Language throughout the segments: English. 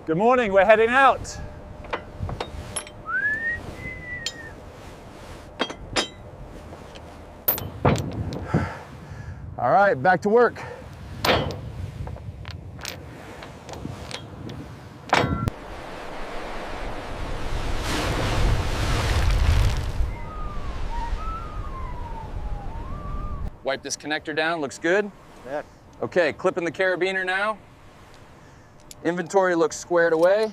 Good morning, we're heading out. All right, back to work. Wipe this connector down, looks good. Yeah. Okay, clipping the carabiner now. Inventory looks squared away.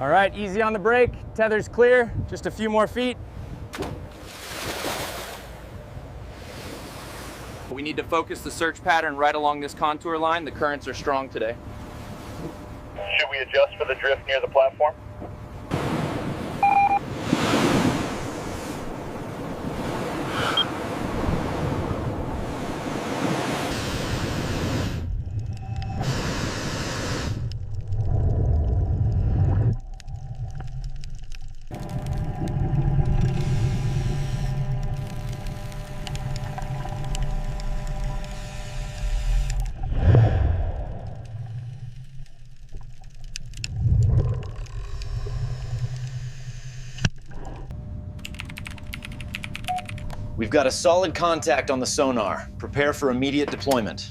All right, easy on the brake, tether's clear, just a few more feet. We need to focus the search pattern right along this contour line. The currents are strong today. Should we adjust for the drift near the platform? We've got a solid contact on the sonar. Prepare for immediate deployment.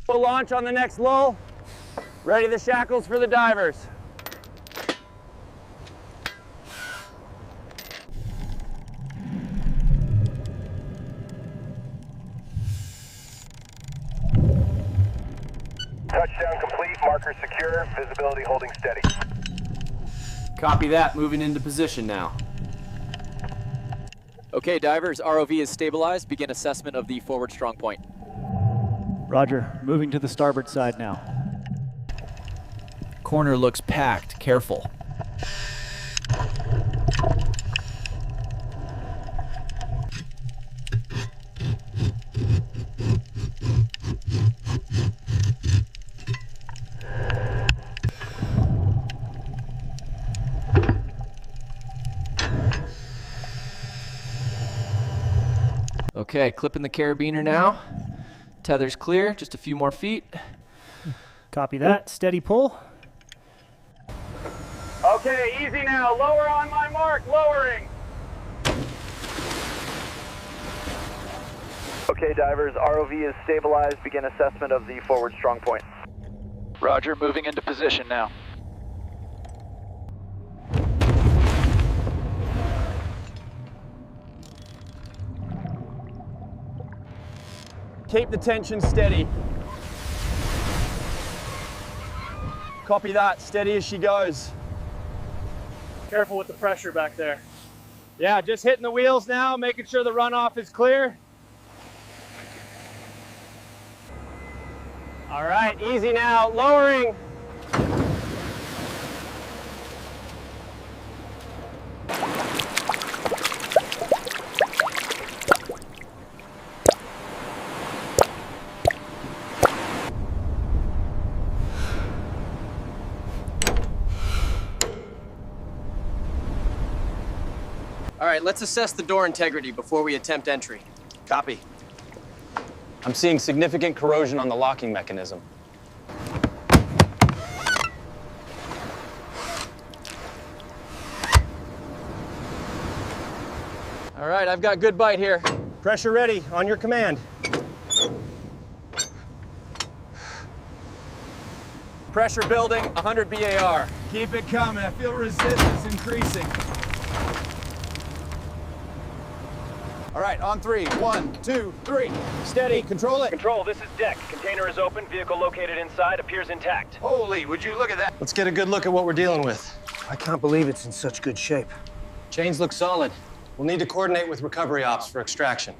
We'll launch on the next lull. Ready the shackles for the divers. Touchdown complete, marker secure, visibility holding steady. Copy that, moving into position now. Okay, divers, ROV is stabilized. Begin assessment of the forward strong point. Roger, moving to the starboard side now. Corner looks packed, careful. Okay, clipping the carabiner now. Tether's clear, just a few more feet. Copy that, steady pull. Okay, easy now. Lower on my mark, lowering. Okay, divers, ROV is stabilized. Begin assessment of the forward strong point. Roger, moving into position now. Keep the tension steady. Copy that, steady as she goes. Careful with the pressure back there. Yeah, just hitting the wheels now, making sure the runoff is clear. All right, easy now, lowering. All right, let's assess the door integrity before we attempt entry. Copy. I'm seeing significant corrosion on the locking mechanism. All right, I've got good bite here. Pressure ready, on your command. Pressure building, 100 BAR. Keep it coming, I feel resistance increasing. All right, on 3. 1, 2, 3. Steady, control it. Control, this is deck. Container is open, vehicle located inside, appears intact. Holy, would you look at that? Let's get a good look at what we're dealing with. I can't believe it's in such good shape. Chains look solid. We'll need to coordinate with recovery ops for extraction.